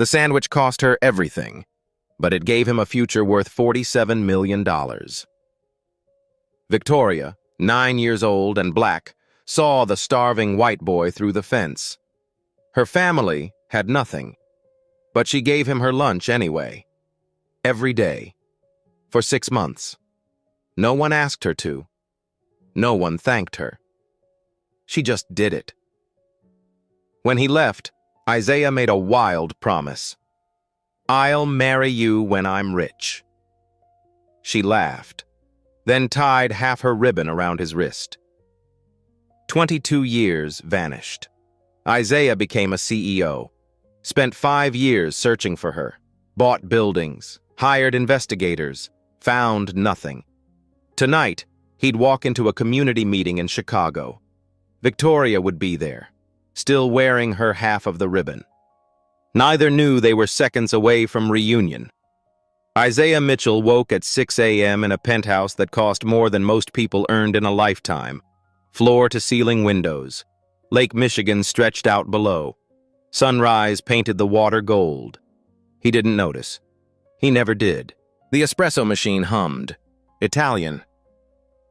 The sandwich cost her everything, but it gave him a future worth $47 million. Victoria, 9 years old and black, saw the starving white boy through the fence. Her family had nothing, but she gave him her lunch anyway. Every day. For 6 months. No one asked her to. No one thanked her. She just did it. When he left, Isaiah made a wild promise. "I'll marry you when I'm rich." She laughed, then tied half her ribbon around his wrist. 22 years vanished. Isaiah became a CEO, spent 5 years searching for her, bought buildings, hired investigators, found nothing. Tonight, he'd walk into a community meeting in Chicago. Victoria would be there, still wearing her half of the ribbon. Neither knew they were seconds away from reunion. Isaiah Mitchell woke at 6 a.m. in a penthouse that cost more than most people earned in a lifetime. Floor-to-ceiling windows. Lake Michigan stretched out below. Sunrise painted the water gold. He didn't notice. He never did. The espresso machine hummed. Italian.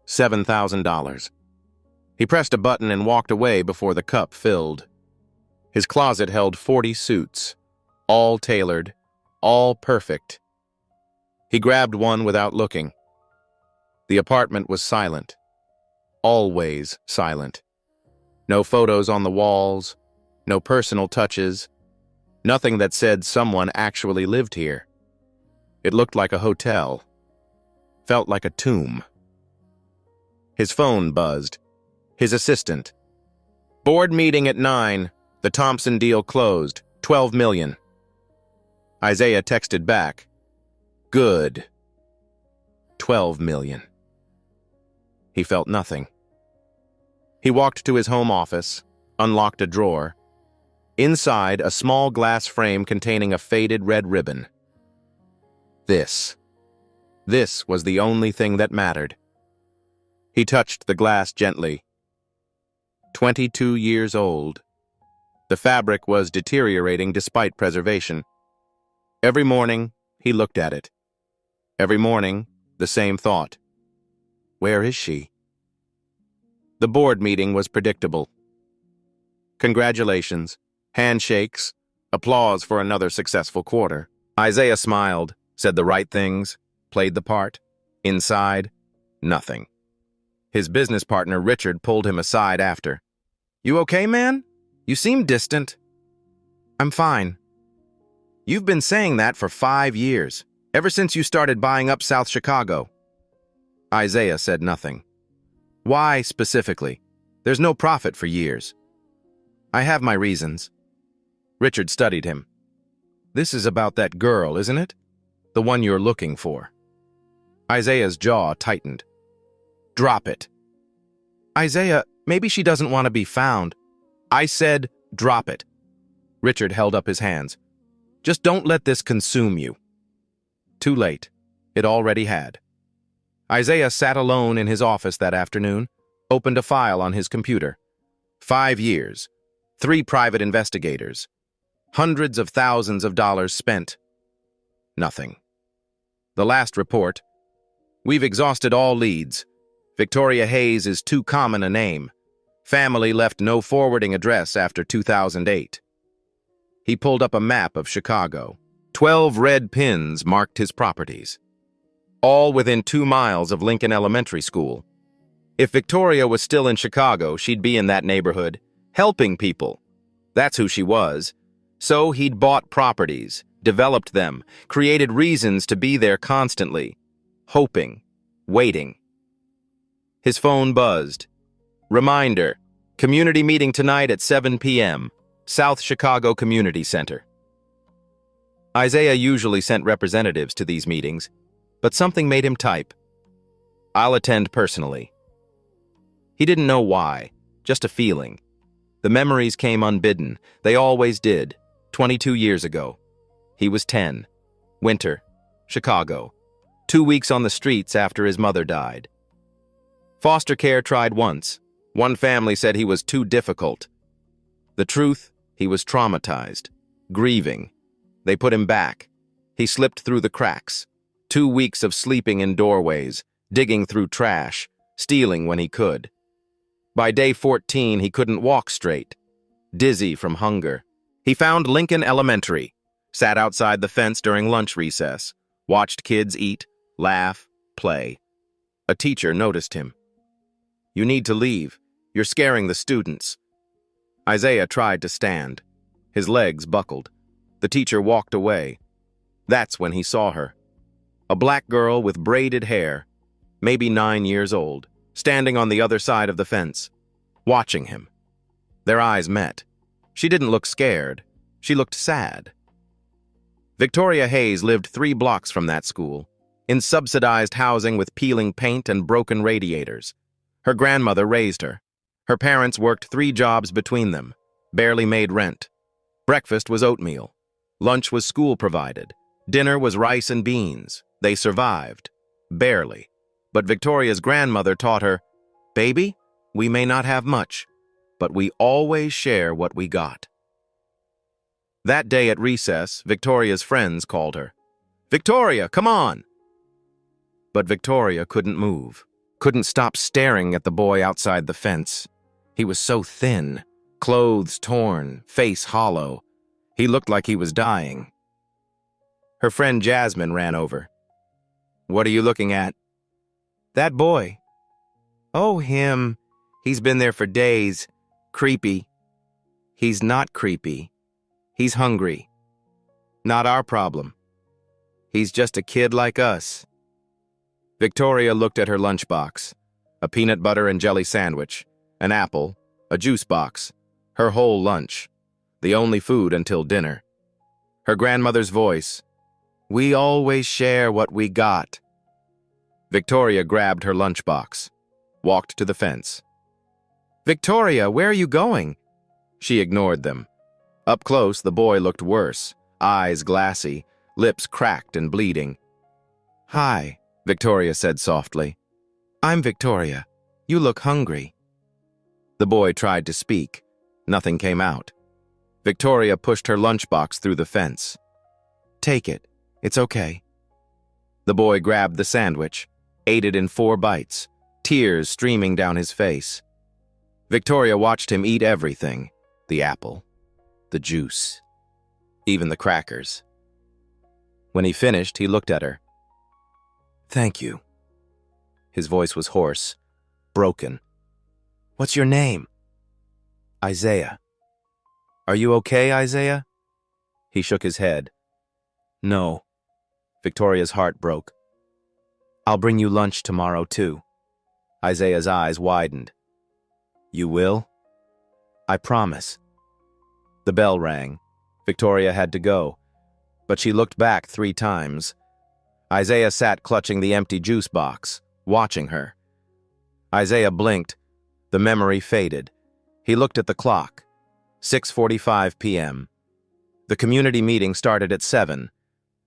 $7,000. He pressed a button and walked away before the cup filled. His closet held 40 suits, all tailored, all perfect. He grabbed one without looking. The apartment was silent. Always silent. No photos on the walls, no personal touches, nothing that said someone actually lived here. It looked like a hotel. Felt like a tomb. His phone buzzed. His assistant. "Board meeting at 9. The Thompson deal closed. $12 million. Isaiah texted back. "Good. $12 million. He felt nothing. He walked to his home office, unlocked a drawer. Inside, a small glass frame containing a faded red ribbon. This was the only thing that mattered. He touched the glass gently. 22 years old. The fabric was deteriorating despite preservation. Every morning, he looked at it. Every morning, the same thought. Where is she? The board meeting was predictable. Congratulations, handshakes, applause for another successful quarter. Isaiah smiled, said the right things, played the part. Inside, nothing. His business partner, Richard, pulled him aside after. "You okay, man? You seem distant." "I'm fine." "You've been saying that for 5 years, ever since you started buying up South Chicago." Isaiah said nothing. "Why, specifically? There's no profit for years." "I have my reasons." Richard studied him. "This is about that girl, isn't it? The one you're looking for." Isaiah's jaw tightened. "Drop it." "Isaiah, maybe she doesn't want to be found." "I said, drop it." Richard held up his hands. "Just don't let this consume you." Too late. It already had. Isaiah sat alone in his office that afternoon, opened a file on his computer. 5 years, 3 private investigators, hundreds of thousands of dollars spent. Nothing. The last report. "We've exhausted all leads. Victoria Hayes is too common a name. Family left no forwarding address after 2008. He pulled up a map of Chicago. 12 red pins marked his properties. All within 2 miles of Lincoln Elementary School. If Victoria was still in Chicago, she'd be in that neighborhood, helping people. That's who she was. So he'd bought properties, developed them, created reasons to be there constantly, hoping, waiting. His phone buzzed. Reminder, community meeting tonight at 7 p.m., South Chicago Community Center. Isaiah usually sent representatives to these meetings, but something made him type. "I'll attend personally." He didn't know why, just a feeling. The memories came unbidden. They always did. 22 years ago. He was 10. Winter. Chicago. 2 weeks on the streets after his mother died. Foster care tried once. One family said he was too difficult. The truth, he was traumatized, grieving. They put him back. He slipped through the cracks. 2 weeks of sleeping in doorways, digging through trash, stealing when he could. By day 14, he couldn't walk straight, dizzy from hunger. He found Lincoln Elementary, sat outside the fence during lunch recess, watched kids eat, laugh, play. A teacher noticed him. "You need to leave. You're scaring the students." Isaiah tried to stand. His legs buckled. The teacher walked away. That's when he saw her. A black girl with braided hair, maybe 9 years old, standing on the other side of the fence, watching him. Their eyes met. She didn't look scared. She looked sad. Victoria Hayes lived 3 blocks from that school, in subsidized housing with peeling paint and broken radiators. Her grandmother raised her. Her parents worked 3 jobs between them, barely made rent. Breakfast was oatmeal. Lunch was school-provided. Dinner was rice and beans. They survived. Barely. But Victoria's grandmother taught her, "Baby, we may not have much, but we always share what we got." That day at recess, Victoria's friends called her. "Victoria, come on!" But Victoria couldn't move, couldn't stop staring at the boy outside the fence. He was so thin, clothes torn, face hollow. He looked like he was dying. Her friend Jasmine ran over. "What are you looking at?" "That boy." "Oh, him. He's been there for days. Creepy." "He's not creepy. He's hungry. Not our problem. He's just a kid like us." Victoria looked at her lunchbox. A peanut butter and jelly sandwich, an apple, a juice box, her whole lunch, the only food until dinner. Her grandmother's voice, "We always share what we got." Victoria grabbed her lunchbox, walked to the fence. "Victoria, where are you going?" She ignored them. Up close, the boy looked worse, eyes glassy, lips cracked and bleeding. "Hi," Victoria said softly. "I'm Victoria. You look hungry." The boy tried to speak. Nothing came out. Victoria pushed her lunchbox through the fence. "Take it. It's okay." The boy grabbed the sandwich, ate it in 4 bites, tears streaming down his face. Victoria watched him eat everything, the apple, the juice, even the crackers. When he finished, he looked at her. "Thank you." His voice was hoarse, broken. "What's your name?" "Isaiah." "Are you okay, Isaiah?" He shook his head. "No." Victoria's heart broke. "I'll bring you lunch tomorrow, too." Isaiah's eyes widened. "You will?" "I promise." The bell rang. Victoria had to go, but she looked back 3 times. Isaiah sat clutching the empty juice box, watching her. Isaiah blinked. The memory faded. He looked at the clock. 6:45 p.m. The community meeting started at 7.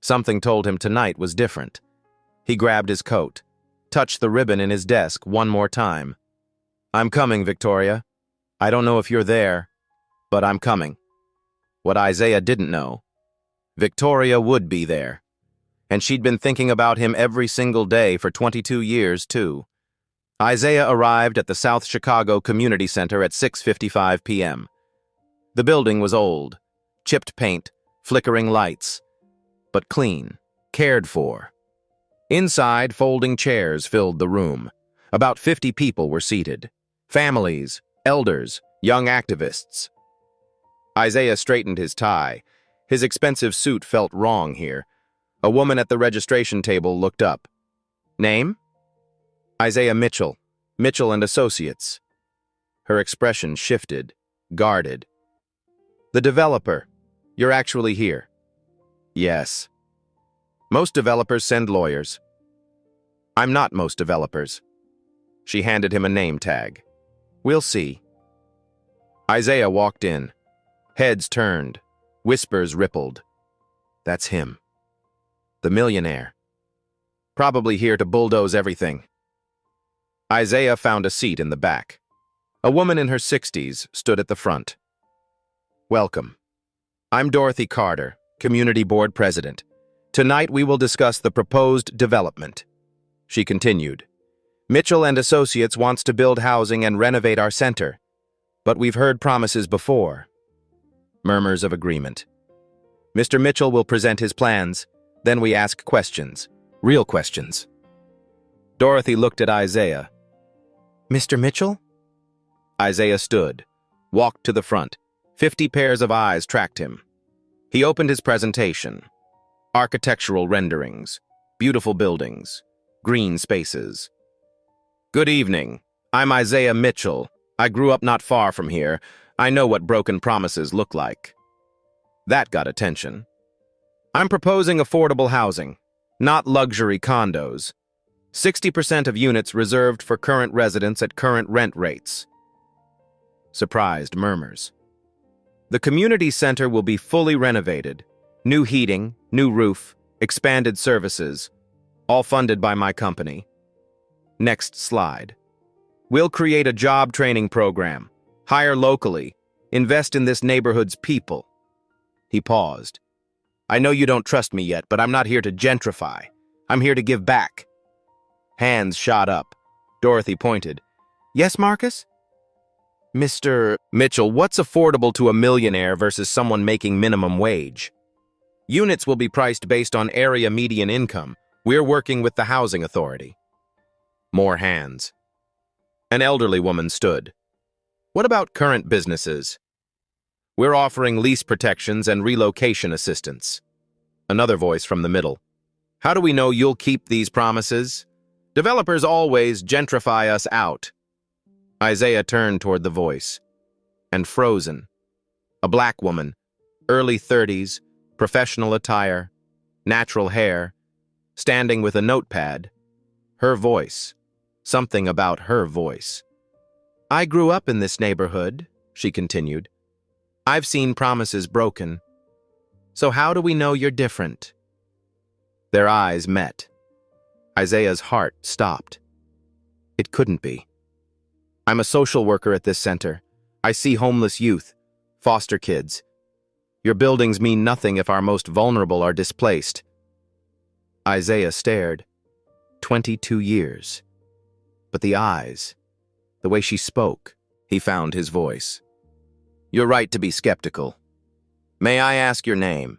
Something told him tonight was different. He grabbed his coat, touched the ribbon in his desk one more time. "I'm coming, Victoria. I don't know if you're there, but I'm coming." What Isaiah didn't know, Victoria would be there. And she'd been thinking about him every single day for 22 years, too. Isaiah arrived at the South Chicago Community Center at 6:55 p.m. The building was old, chipped paint, flickering lights, but clean, cared for. Inside, folding chairs filled the room. About 50 people were seated. Families, elders, young activists. Isaiah straightened his tie. His expensive suit felt wrong here. A woman at the registration table looked up. "Name?" "Isaiah Mitchell. Mitchell and Associates." Her expression shifted, guarded. "The developer. You're actually here." "Yes." "Most developers send lawyers." "I'm not most developers." She handed him a name tag. "We'll see." Isaiah walked in. Heads turned. Whispers rippled. That's him. The millionaire. Probably here to bulldoze everything. Isaiah found a seat in the back. A woman in her 60s stood at the front. "Welcome. I'm Dorothy Carter, Community Board President. Tonight we will discuss the proposed development. She continued. Mitchell and Associates wants to build housing and renovate our center. But we've heard promises before. Murmurs of agreement. Mr. Mitchell will present his plans. Then we ask questions. Real questions. Dorothy looked at Isaiah. Mr. Mitchell? Isaiah stood, walked to the front. 50 pairs of eyes tracked him. He opened his presentation. Architectural renderings, beautiful buildings, green spaces. Good evening. I'm Isaiah Mitchell. I grew up not far from here. I know what broken promises look like. That got attention. I'm proposing affordable housing, not luxury condos. 60% of units reserved for current residents at current rent rates. Surprised murmurs. The community center will be fully renovated. New heating, new roof, expanded services, all funded by my company. Next slide. We'll create a job training program, hire locally, invest in this neighborhood's people. He paused. I know you don't trust me yet, but I'm not here to gentrify. I'm here to give back. Hands shot up. Dorothy pointed. Yes, Marcus? Mr. Mitchell, what's affordable to a millionaire versus someone making minimum wage? Units will be priced based on area median income. We're working with the housing authority. More hands. An elderly woman stood. What about current businesses? We're offering lease protections and relocation assistance. Another voice from the middle. How do we know you'll keep these promises? Developers always gentrify us out. Isaiah turned toward the voice. And frozen. A black woman, early 30s, professional attire, natural hair, standing with a notepad. Her voice. Something about her voice. I grew up in this neighborhood, she continued. I've seen promises broken. So how do we know you're different? Their eyes met. Isaiah's heart stopped. It couldn't be. I'm a social worker at this center. I see homeless youth, foster kids. Your buildings mean nothing if our most vulnerable are displaced. Isaiah stared. 22 years. But the eyes, the way she spoke, he found his voice. You're right to be skeptical. May I ask your name?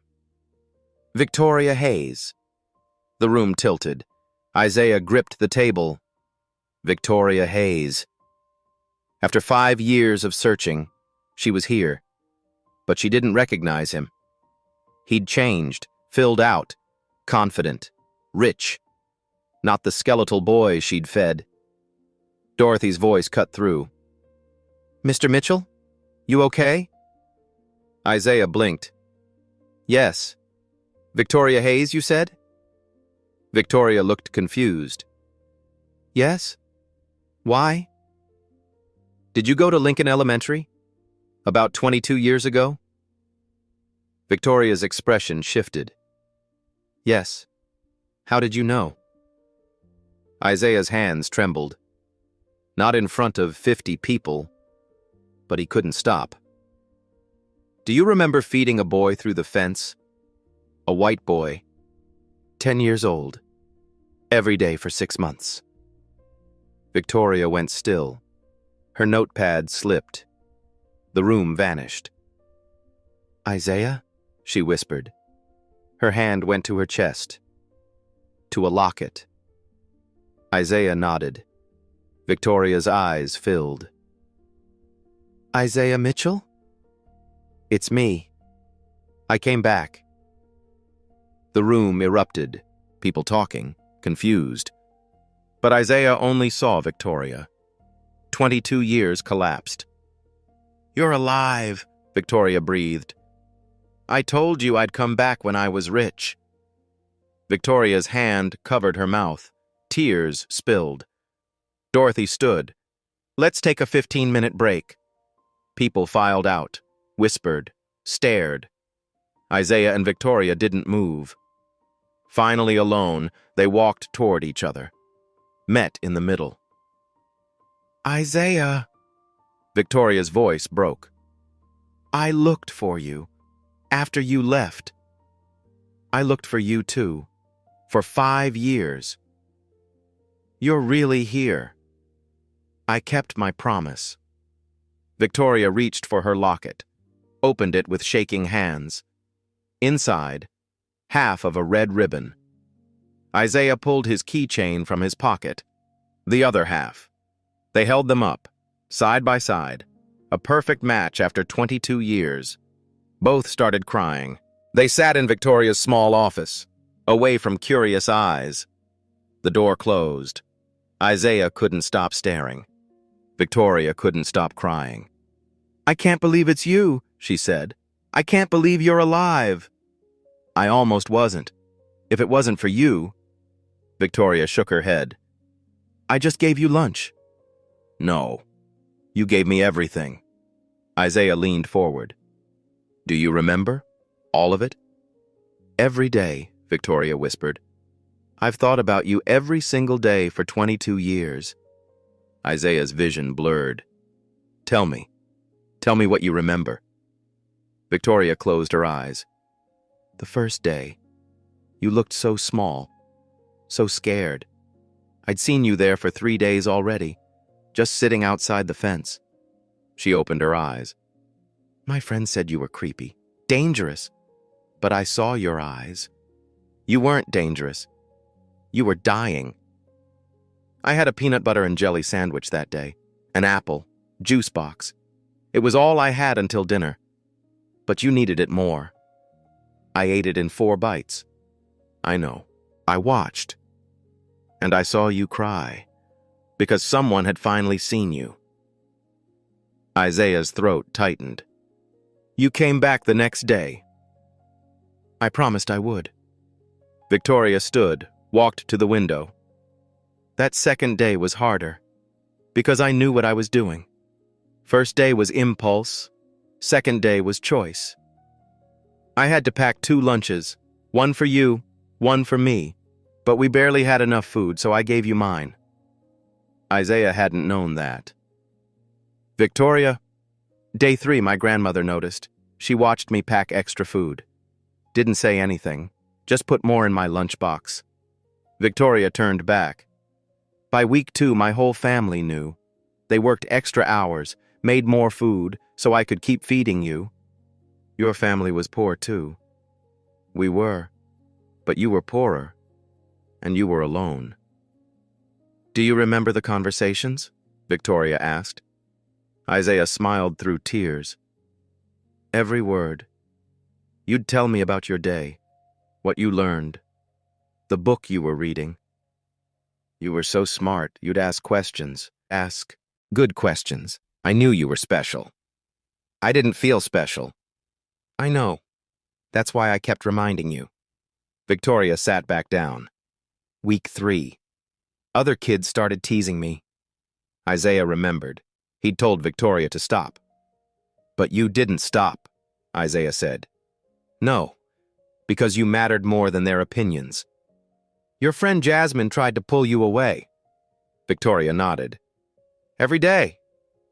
Victoria Hayes. The room tilted. Isaiah gripped the table. Victoria Hayes. After 5 years of searching, she was here. But she didn't recognize him. He'd changed, filled out, confident, rich. Not the skeletal boy she'd fed. Dorothy's voice cut through. Mr. Mitchell? You okay? Isaiah blinked. Yes. Victoria Hayes, you said? Victoria looked confused. Yes? Why? Did you go to Lincoln Elementary? About 22 years ago? Victoria's expression shifted. Yes. How did you know? Isaiah's hands trembled. Not in front of 50 people, but he couldn't stop. Do you remember feeding a boy through the fence? A white boy, 10 years old, every day for 6 months. Victoria went still. Her notepad slipped. The room vanished. Isaiah? She whispered. Her hand went to her chest. To a locket. Isaiah nodded. Victoria's eyes filled. Isaiah Mitchell? It's me. I came back. The room erupted, people talking, confused. But Isaiah only saw Victoria. 22 years collapsed. You're alive, Victoria breathed. I told you I'd come back when I was rich. Victoria's hand covered her mouth. Tears spilled. Dorothy stood. Let's take a 15-minute break. People filed out, whispered, stared. Isaiah and Victoria didn't move. Finally alone, they walked toward each other. Met in the middle. Isaiah, Victoria's voice broke. I looked for you. After you left. I looked for you too. For 5 years. You're really here. I kept my promise. Victoria reached for her locket, opened it with shaking hands. Inside, half of a red ribbon. Isaiah pulled his keychain from his pocket. The other half. They held them up, side by side, a perfect match after 22 years. Both started crying. They sat in Victoria's small office, away from curious eyes. The door closed. Isaiah couldn't stop staring. Victoria couldn't stop crying. "I can't believe it's you," she said. "I can't believe you're alive." "I almost wasn't. If it wasn't for you." Victoria shook her head. "I just gave you lunch." "No. You gave me everything." Isaiah leaned forward. "Do you remember? All of it?" "Every day," Victoria whispered. "I've thought about you every single day for 22 years. Isaiah's vision blurred. Tell me what you remember." Victoria closed her eyes. "The first day. You looked so small, so scared. I'd seen you there for 3 days already, just sitting outside the fence." She opened her eyes. "My friend said you were creepy, dangerous, but I saw your eyes. You weren't dangerous. You were dying." "I had a peanut butter and jelly sandwich that day, an apple, juice box. It was all I had until dinner. But you needed it more. I ate it in 4 bites. I know. I watched. And I saw you cry, because someone had finally seen you." Isaiah's throat tightened. "You came back the next day." "I promised I would." Victoria stood, walked to the window. "That second day was harder, because I knew what I was doing. First day was impulse, second day was choice. I had to pack 2 lunches, one for you, one for me, but we barely had enough food, so I gave you mine." Isaiah hadn't known that. "Victoria, day 3 my grandmother noticed. She watched me pack extra food. Didn't say anything, just put more in my lunchbox." Victoria turned back. "By week 2, my whole family knew. They worked extra hours, made more food, so I could keep feeding you. Your family was poor too." "We were, but you were poorer, and you were alone." "Do you remember the conversations?" Victoria asked. Isaiah smiled through tears. "Every word. You'd tell me about your day, what you learned, the book you were reading. You were so smart, you'd ask questions, ask good questions. I knew you were special. I didn't feel special." "I know. That's why I kept reminding you." Victoria sat back down. Week 3. Other kids started teasing me. Isaiah remembered. He'd told Victoria to stop. "But you didn't stop," Isaiah said. "No, because you mattered more than their opinions. Your friend Jasmine tried to pull you away." Victoria nodded. "Every day.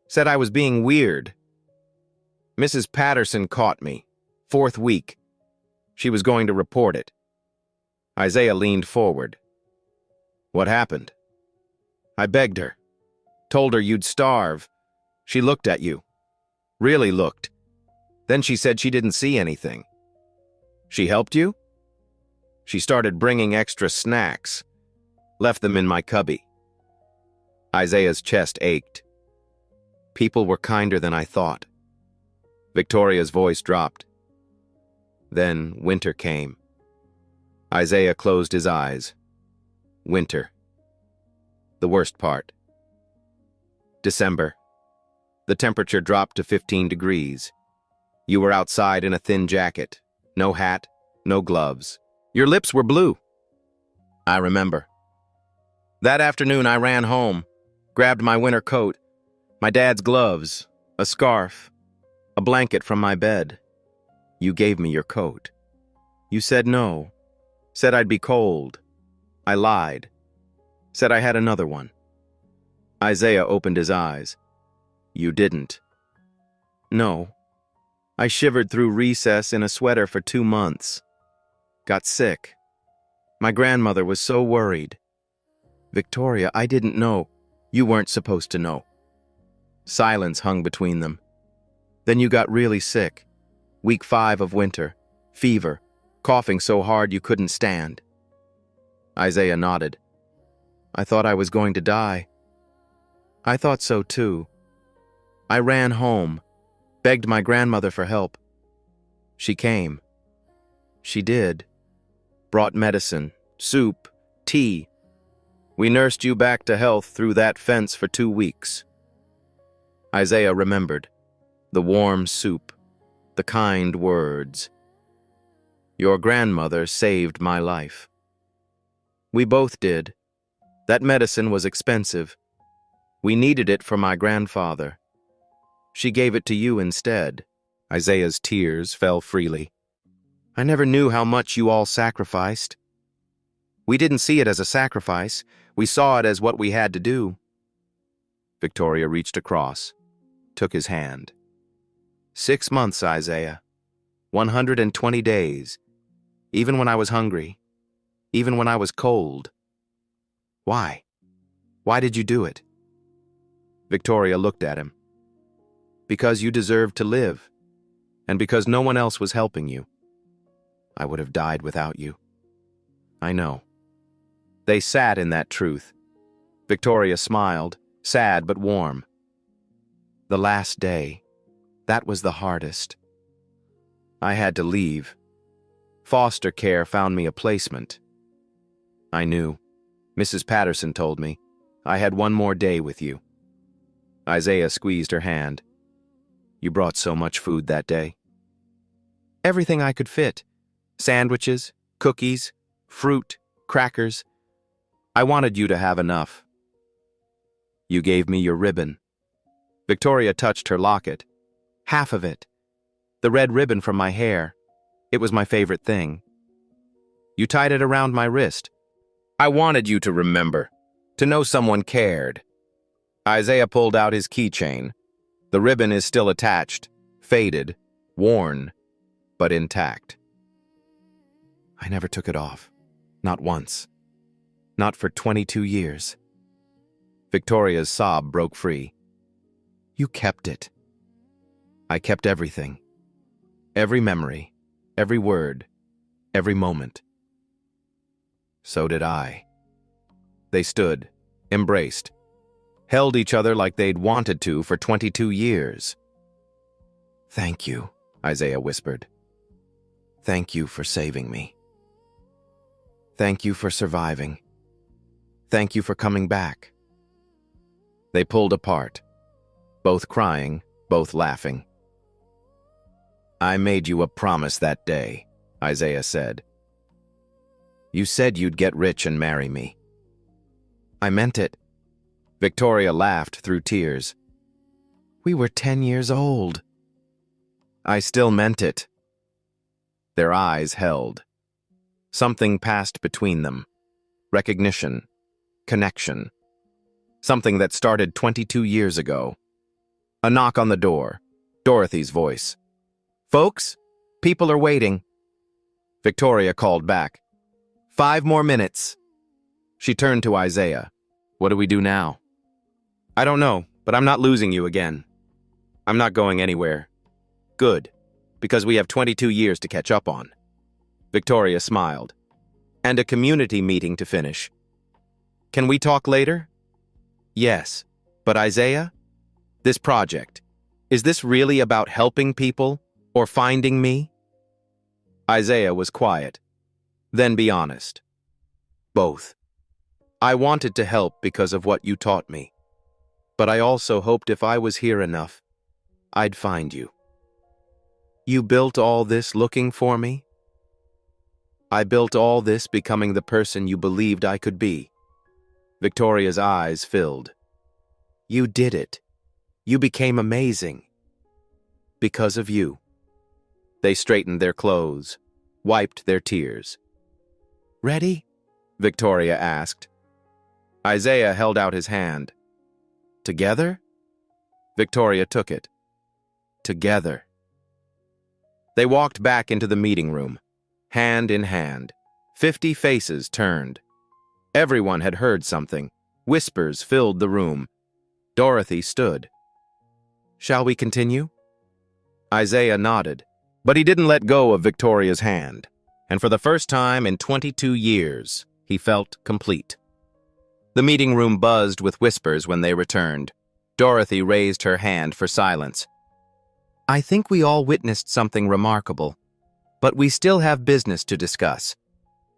Said I was being weird. Mrs. Patterson caught me. 4th week. She was going to report it." Isaiah leaned forward. "What happened?" "I begged her. Told her you'd starve. She looked at you. Really looked. Then she said she didn't see anything." "She helped you?" "She started bringing extra snacks. Left them in my cubby." Isaiah's chest ached. "People were kinder than I thought." Victoria's voice dropped. Then winter came. Isaiah closed his eyes. Winter. The worst part. December. The temperature dropped to 15 degrees. You were outside in a thin jacket. No hat, no gloves. Your lips were blue. I remember. That afternoon I ran home, grabbed my winter coat, my dad's gloves, a scarf, a blanket from my bed. You gave me your coat. You said no. Said I'd be cold. I lied. Said I had another one. Isaiah opened his eyes. You didn't. No. I shivered through recess in a sweater for 2 months. Got sick. My grandmother was so worried. Victoria, I didn't know. You weren't supposed to know. Silence hung between them. Then you got really sick. Week 5 of winter. Fever. Coughing so hard you couldn't stand. Isaiah nodded. I thought I was going to die. I thought so too. I ran home, begged my grandmother for help. She came. She did. Brought medicine, soup, tea. We nursed you back to health through that fence for 2 weeks. Isaiah remembered. The warm soup, the kind words. Your grandmother saved my life. We both did. That medicine was expensive. We needed it for my grandfather. She gave it to you instead. Isaiah's tears fell freely. I never knew how much you all sacrificed. We didn't see it as a sacrifice. We saw it as what we had to do. Victoria reached across, took his hand. 6 months, Isaiah. 120 days. Even when I was hungry. Even when I was cold. Why? Why did you do it? Victoria looked at him. Because you deserved to live, and because no one else was helping you. I would have died without you. I know. They sat in that truth. Victoria smiled, sad but warm. The last day, that was the hardest. I had to leave. Foster care found me a placement. I knew. Mrs. Patterson told me. I had 1 more day with you. Isaiah squeezed her hand. You brought so much food that day. Everything I could fit. Sandwiches, cookies, fruit, crackers. I wanted you to have enough. You gave me your ribbon. Victoria touched her locket. Half of it. The red ribbon from my hair. It was my favorite thing. You tied it around my wrist. I wanted you to remember, to know someone cared. Isaiah pulled out his keychain. The ribbon is still attached, faded, worn, but intact. I never took it off. Not once. Not for 22 years. Victoria's sob broke free. You kept it. I kept everything. Every memory, every word, every moment. So did I. They stood, embraced, held each other like they'd wanted to for 22 years. Thank you, Isaiah whispered. Thank you for saving me. Thank you for surviving. Thank you for coming back. They pulled apart, both crying, both laughing. I made you a promise that day, Isaiah said. You said you'd get rich and marry me. I meant it. Victoria laughed through tears. We were 10 years old. I still meant it. Their eyes held. Something passed between them. Recognition. Connection. Something that started 22 years ago. A knock on the door. Dorothy's voice. Folks, people are waiting. Victoria called back. 5 more minutes. She turned to Isaiah. What do we do now? I don't know, but I'm not losing you again. I'm not going anywhere. Good, because we have 22 years to catch up on. Victoria smiled. And a community meeting to finish. Can we talk later? Yes, but Isaiah, this project, is this really about helping people or finding me? Isaiah was quiet. Then be honest. Both. I wanted to help because of what you taught me. But I also hoped if I was here enough, I'd find you. You built all this looking for me? I built all this becoming the person you believed I could be. Victoria's eyes filled. You did it. You became amazing. Because of you. They straightened their clothes, wiped their tears. Ready? Victoria asked. Isaiah held out his hand. Together? Victoria took it. Together. They walked back into the meeting room. hand in hand. 50 faces turned. Everyone had heard something. Whispers filled the room. Dorothy stood. "Shall we continue?" Isaiah nodded, but he didn't let go of Victoria's hand, and for the first time in 22 years, he felt complete. The meeting room buzzed with whispers when they returned. Dorothy raised her hand for silence. "I think we all witnessed something remarkable, but we still have business to discuss.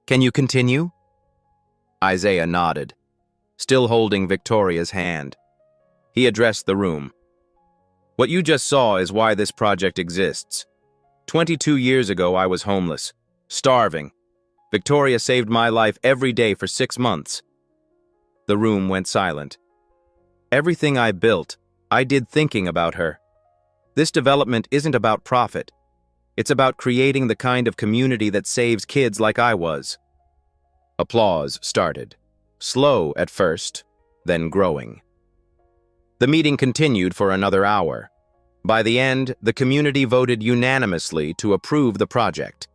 Can you continue?" Isaiah nodded, still holding Victoria's hand. He addressed the room. "What you just saw is why this project exists. 22 years ago, I was homeless, starving. Victoria saved my life every day for 6 months. The room went silent. Everything I built, I did thinking about her. This development isn't about profit. It's about creating the kind of community that saves kids like I was." Applause started, slow at first, then growing. The meeting continued for another hour. By the end, the community voted unanimously to approve the project.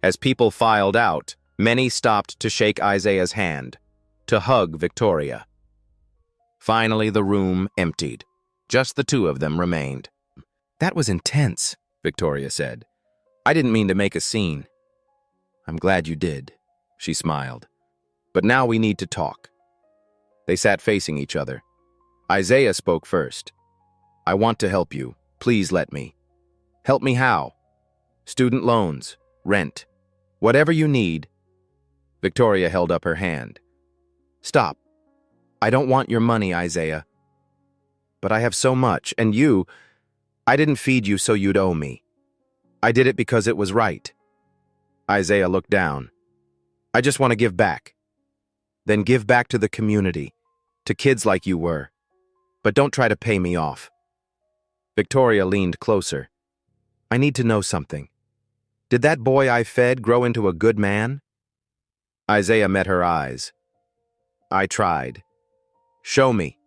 As people filed out, many stopped to shake Isaiah's hand, to hug Victoria. Finally, the room emptied. Just the two of them remained. "That was intense," Victoria said. "I didn't mean to make a scene." "I'm glad you did," she smiled. "But now we need to talk." They sat facing each other. Isaiah spoke first. "I want to help you. Please let me." "Help me how?" "Student loans, rent, whatever you need." Victoria held up her hand. "Stop. I don't want your money, Isaiah. But I have so much, and I didn't feed you so you'd owe me. I did it because it was right." Isaiah looked down. "I just want to give back." "Then give back to the community, to kids like you were. But don't try to pay me off." Victoria leaned closer. "I need to know something. Did that boy I fed grow into a good man?" Isaiah met her eyes. "I tried." "Show me."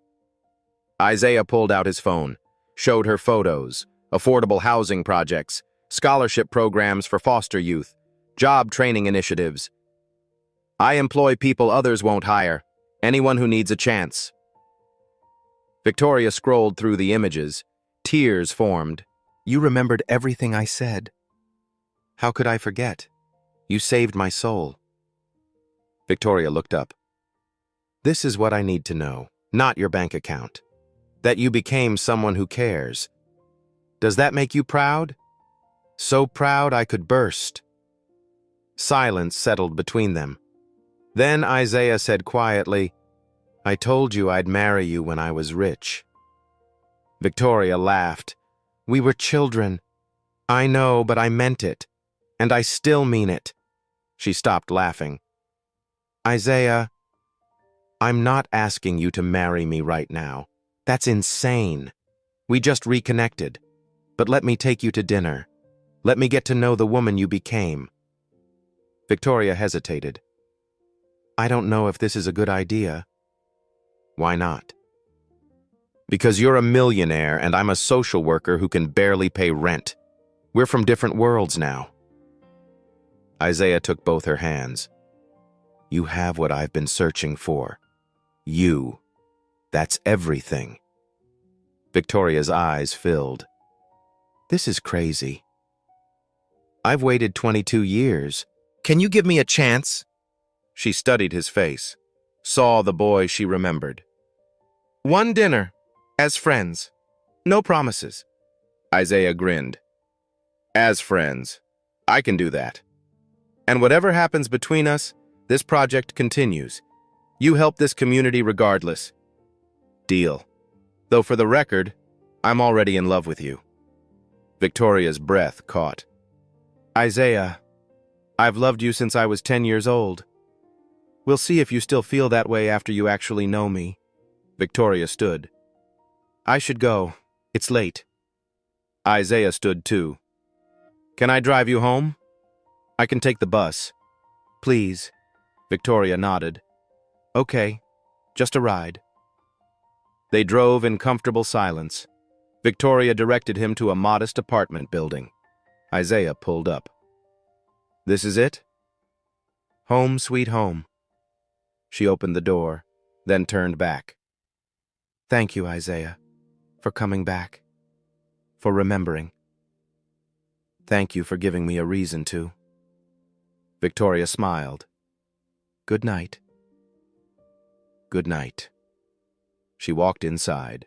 Isaiah pulled out his phone, showed her photos, affordable housing projects, scholarship programs for foster youth, job training initiatives. "I employ people others won't hire, anyone who needs a chance." Victoria scrolled through the images. Tears formed. "You remembered everything I said." "How could I forget? You saved my soul." Victoria looked up. "This is what I need to know, not your bank account. That you became someone who cares. Does that make you proud?" "So proud I could burst." Silence settled between them. Then Isaiah said quietly, "I told you I'd marry you when I was rich." Victoria laughed. "We were children." "I know, but I meant it. And I still mean it." She stopped laughing. "Isaiah, I'm not asking you to marry me right now. That's insane. We just reconnected. But let me take you to dinner. Let me get to know the woman you became." Victoria hesitated. "I don't know if this is a good idea." "Why not?" "Because you're a millionaire and I'm a social worker who can barely pay rent. We're from different worlds now." Isaiah took both her hands. "You have what I've been searching for. You. That's everything." Victoria's eyes filled. "This is crazy. I've waited 22 years. Can you give me a chance?" She studied his face, saw the boy she remembered. "One dinner, as friends. No promises." Isaiah grinned. "As friends. I can do that. And whatever happens between us, this project continues. You help this community regardless." "Deal. Though for the record, I'm already in love with you." Victoria's breath caught. "Isaiah, I've loved you since I was 10 years old. We'll see if you still feel that way after you actually know me." Victoria stood. "I should go. It's late." Isaiah stood too. "Can I drive you home?" "I can take the bus." "Please." Victoria nodded. "Okay, just a ride." They drove in comfortable silence. Victoria directed him to a modest apartment building. Isaiah pulled up. This is it? Home sweet home. She opened the door, then turned back. Thank you, Isaiah, for coming back, for remembering. Thank you for giving me a reason to. Victoria smiled. Good night. Good night. She walked inside,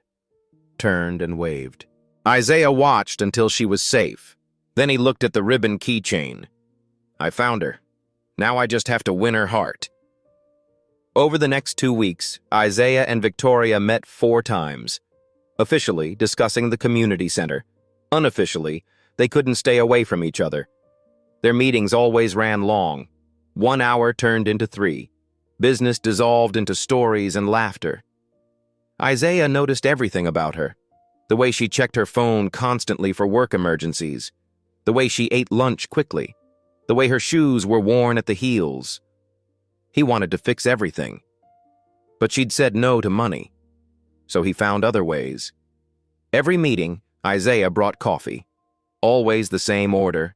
turned and waved. Isaiah watched until she was safe. Then he looked at the ribbon keychain. I found her. Now I just have to win her heart. Over the next 2 weeks, Isaiah and Victoria met 4 times. Officially, discussing the community center. Unofficially, they couldn't stay away from each other. Their meetings always ran long. 1 hour turned into 3. Business dissolved into stories and laughter. Isaiah noticed everything about her. The way she checked her phone constantly for work emergencies. The way she ate lunch quickly. The way her shoes were worn at the heels. He wanted to fix everything. But she'd said no to money. So he found other ways. Every meeting, Isaiah brought coffee. Always the same order.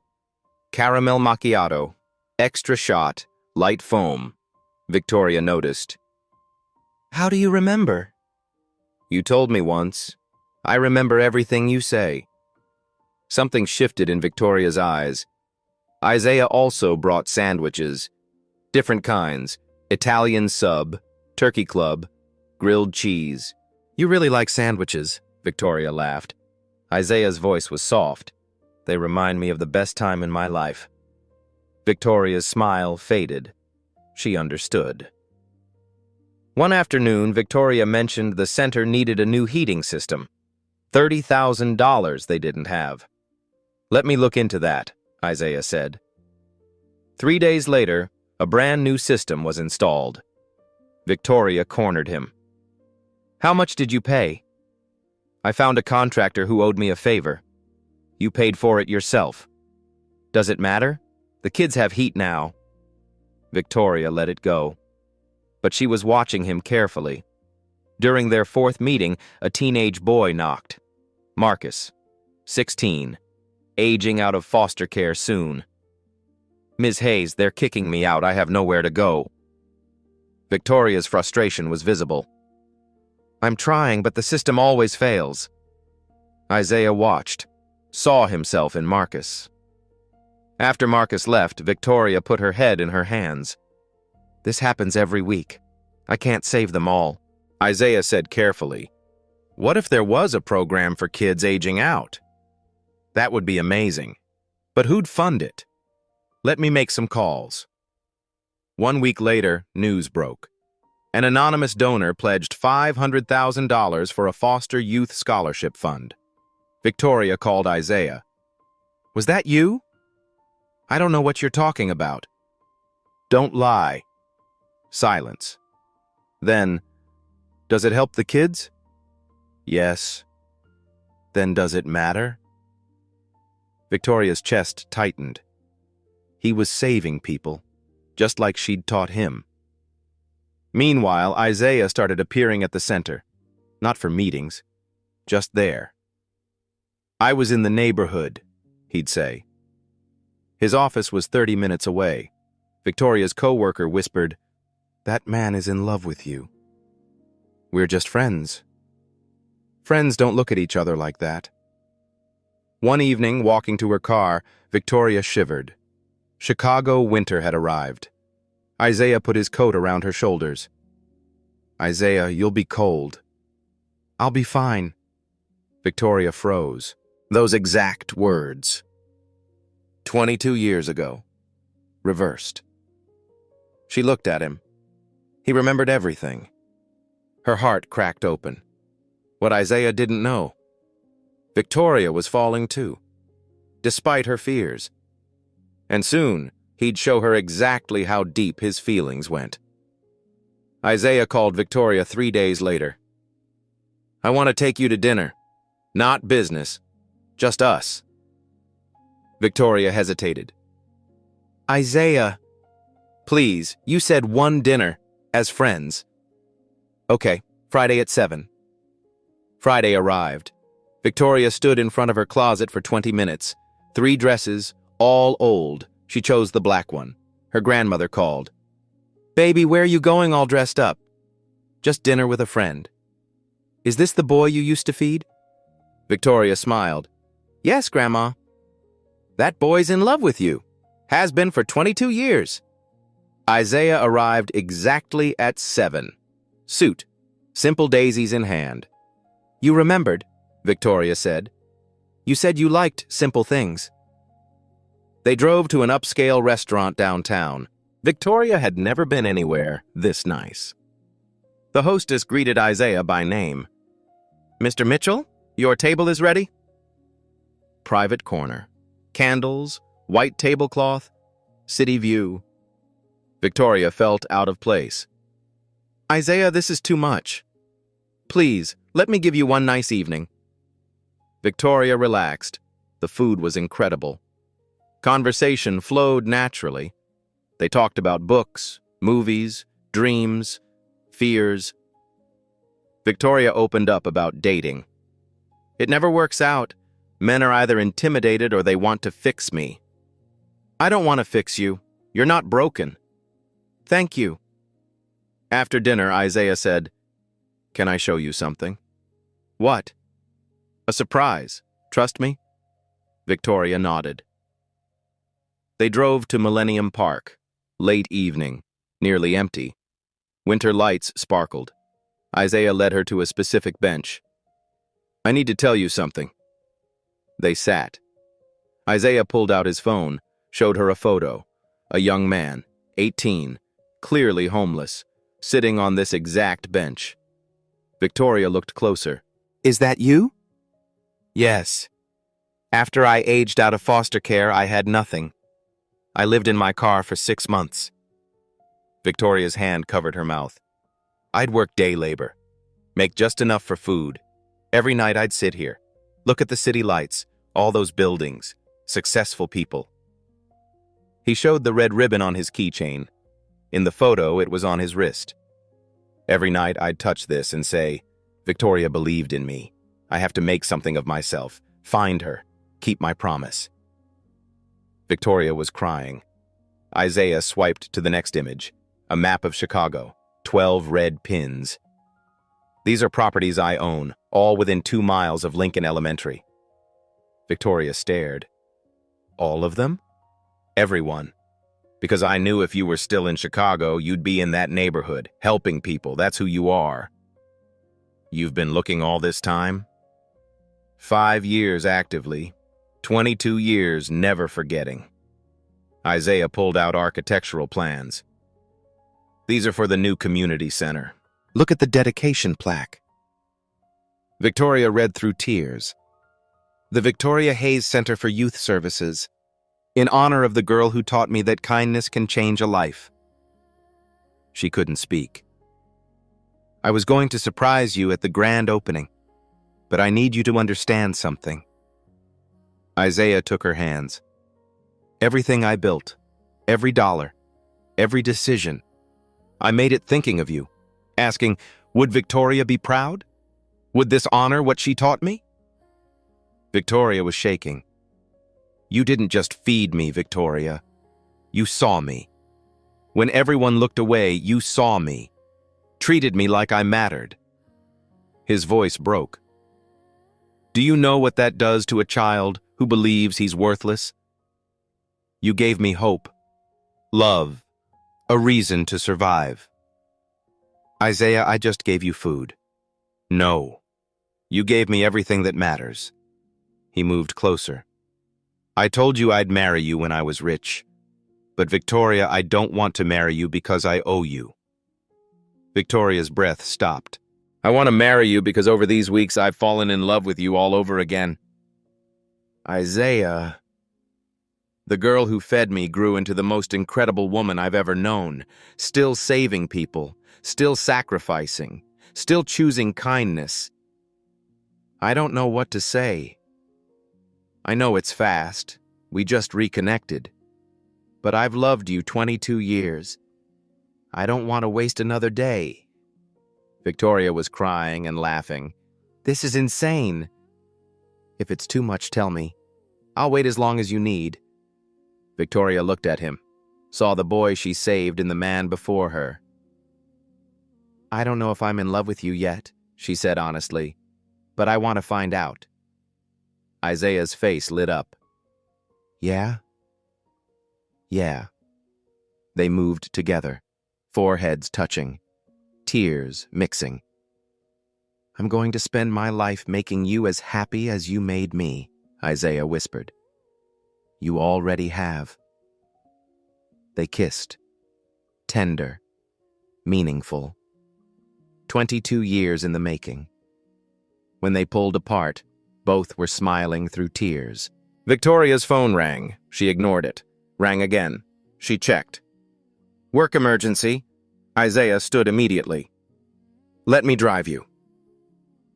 Caramel macchiato, extra shot, light foam. Victoria noticed. How do you remember? You told me once. I remember everything you say. Something shifted in Victoria's eyes. Isaiah also brought sandwiches. Different kinds. Italian sub, turkey club, grilled cheese. You really like sandwiches, Victoria laughed. Isaiah's voice was soft. They remind me of the best time in my life. Victoria's smile faded. She understood. One afternoon, Victoria mentioned the center needed a new heating system. $30,000 they didn't have. Let me look into that, Isaiah said. 3 days later, a brand new system was installed. Victoria cornered him. How much did you pay? I found a contractor who owed me a favor. You paid for it yourself. Does it matter? The kids have heat now. Victoria let it go. But she was watching him carefully. During their 4th meeting, a teenage boy knocked. Marcus, 16, aging out of foster care soon. Ms. Hayes, they're kicking me out. I have nowhere to go. Victoria's frustration was visible. I'm trying, but the system always fails. Isaiah watched, saw himself in Marcus. After Marcus left, Victoria put her head in her hands. This happens every week. I can't save them all. Isaiah said carefully, what if there was a program for kids aging out? That would be amazing. But who'd fund it? Let me make some calls. 1 week later, news broke. An anonymous donor pledged $500,000 for a foster youth scholarship fund. Victoria called Isaiah. Was that you? I don't know what you're talking about. Don't lie. Silence. Then, does it help the kids? Yes. Then does it matter? Victoria's chest tightened. He was saving people, just like she'd taught him. Meanwhile, Isaiah started appearing at the center. Not for meetings, just there. I was in the neighborhood, he'd say. His office was 30 minutes away. Victoria's coworker whispered, that man is in love with you. We're just friends. Friends don't look at each other like that. One evening, walking to her car, Victoria shivered. Chicago winter had arrived. Isaiah put his coat around her shoulders. Isaiah, you'll be cold. I'll be fine. Victoria froze. Those exact words. 22 years ago. Reversed. She looked at him. He remembered everything. Her heart cracked open. What Isaiah didn't know. Victoria was falling too, despite her fears. And soon, he'd show her exactly how deep his feelings went. Isaiah called Victoria 3 days later. I want to take you to dinner. Not business. Just us. Victoria hesitated. Isaiah, please, you said one dinner, as friends. Okay, Friday at 7. Friday arrived. Victoria stood in front of her closet for 20 minutes. 3 dresses, all old, She chose the black one. Her grandmother called. "Baby, where are you going all dressed up?" "Just dinner with a friend." "Is this the boy you used to feed?" Victoria smiled. "Yes, Grandma." "That boy's in love with you. Has been for 22 years. Isaiah arrived exactly at 7. Suit, simple daisies in hand. "You remembered," Victoria said. "You said you liked simple things." They drove to an upscale restaurant downtown. Victoria had never been anywhere this nice. The hostess greeted Isaiah by name. "Mr. Mitchell, your table is ready." Private corner. Candles, white tablecloth, city view. Victoria felt out of place. "Isaiah, this is too much. Please, let me give you one nice evening." Victoria relaxed. The food was incredible. Conversation flowed naturally. They talked about books, movies, dreams, fears. Victoria opened up about dating. "It never works out. Men are either intimidated or they want to fix me." "I don't want to fix you. You're not broken." "Thank you." After dinner, Isaiah said, "Can I show you something?" "What?" "A surprise. Trust me?" Victoria nodded. They drove to Millennium Park. Late evening, nearly empty. Winter lights sparkled. Isaiah led her to a specific bench. "I need to tell you something." They sat. Isaiah pulled out his phone, showed her a photo. A young man, 18, clearly homeless, sitting on this exact bench. Victoria looked closer. "Is that you?" "Yes. After I aged out of foster care, I had nothing. I lived in my car for 6 months. Victoria's hand covered her mouth. "I'd work day labor, make just enough for food. Every night I'd sit here, look at the city lights, all those buildings, successful people." He showed the red ribbon on his keychain. In the photo, it was on his wrist. "Every night I'd touch this and say, Victoria believed in me. I have to make something of myself, find her, keep my promise." Victoria was crying. Isaiah swiped to the next image, a map of Chicago, 12 red pins. "These are properties I own, all within 2 miles of Lincoln Elementary." Victoria stared. "All of them?" "Everyone. Because I knew if you were still in Chicago, you'd be in that neighborhood, helping people. That's who you are." "You've been looking all this time?" 5 years actively, 22 years never forgetting. Isaiah pulled out architectural plans. "These are for the new community center. Look at the dedication plaque." Victoria read through tears. "The Victoria Hayes Center for Youth Services, in honor of the girl who taught me that kindness can change a life." She couldn't speak. "I was going to surprise you at the grand opening, but I need you to understand something." Isaiah took her hands. "Everything I built, every dollar, every decision, I made it thinking of you, asking, would Victoria be proud? Would this honor what she taught me?" Victoria was shaking. "You didn't just feed me, Victoria. You saw me. When everyone looked away, you saw me, treated me like I mattered." His voice broke. "Do you know what that does to a child who believes he's worthless? You gave me hope, love, a reason to survive." "Isaiah, I just gave you food." "No. You gave me everything that matters." He moved closer. "I told you I'd marry you when I was rich. But Victoria, I don't want to marry you because I owe you." Victoria's breath stopped. "I want to marry you because over these weeks I've fallen in love with you all over again." "Isaiah." "The girl who fed me grew into the most incredible woman I've ever known, still saving people, still sacrificing, still choosing kindness. I don't know what to say. I know it's fast. We just reconnected. But I've loved you 22 years. I don't want to waste another day." Victoria was crying and laughing. "This is insane." "If it's too much, tell me. I'll wait as long as you need." Victoria looked at him, saw the boy she saved in the man before her. "I don't know if I'm in love with you yet," she said honestly, "but I want to find out." Isaiah's face lit up. "Yeah?" "Yeah." They moved together, foreheads touching, tears mixing. "I'm going to spend my life making you as happy as you made me," Isaiah whispered. "You already have." They kissed. Tender. Meaningful. 22 years in the making. When they pulled apart, both were smiling through tears. Victoria's phone rang. She ignored it. Rang again. She checked. "Work emergency." Isaiah stood immediately. "Let me drive you."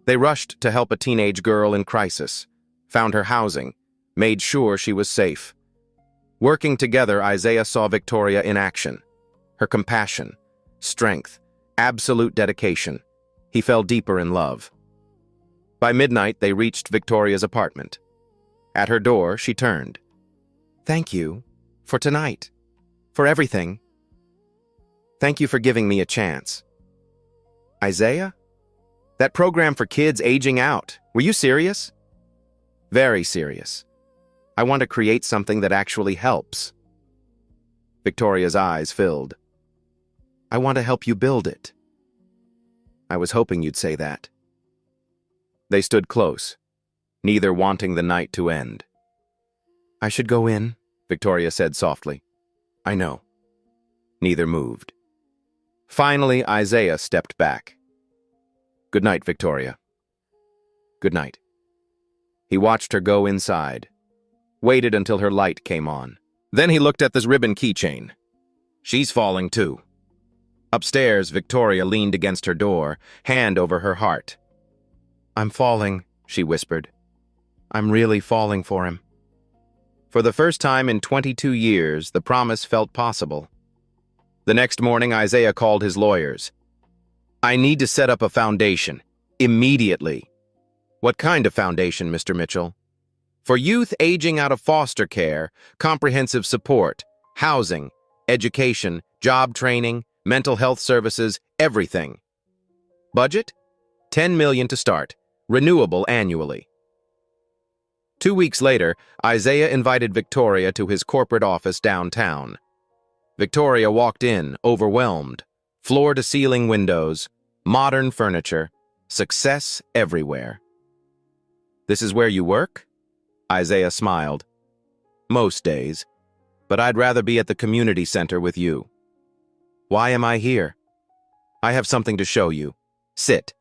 They rushed to help a teenage girl in crisis, found her housing, made sure she was safe. Working together, Isaiah saw Victoria in action. Her compassion, strength, absolute dedication. He fell deeper in love. By midnight, they reached Victoria's apartment. At her door, she turned. "Thank you for tonight, for everything. Thank you for giving me a chance." "Isaiah? That program for kids aging out, were you serious?" "Very serious. I want to create something that actually helps." Victoria's eyes filled. "I want to help you build it." "I was hoping you'd say that." They stood close, neither wanting the night to end. "I should go in," Victoria said softly. "I know." Neither moved. Finally, Isaiah stepped back. "Good night, Victoria." "Good night." He watched her go inside, waited until her light came on. Then he looked at this ribbon keychain. She's falling too. Upstairs, Victoria leaned against her door, hand over her heart. "I'm falling," she whispered. "I'm really falling for him." For the first time in 22 years, the promise felt possible. The next morning, Isaiah called his lawyers. "I need to set up a foundation, immediately." "What kind of foundation, Mr. Mitchell?" "For youth aging out of foster care, comprehensive support, housing, education, job training, mental health services, everything." "Budget? $10 million to start, renewable annually." 2 weeks later, Isaiah invited Victoria to his corporate office downtown. Victoria walked in, overwhelmed. Floor-to-ceiling windows, modern furniture, success everywhere. "This is where you work?" Isaiah smiled. "Most days, but I'd rather be at the community center with you." "Why am I here?" "I have something to show you. Sit."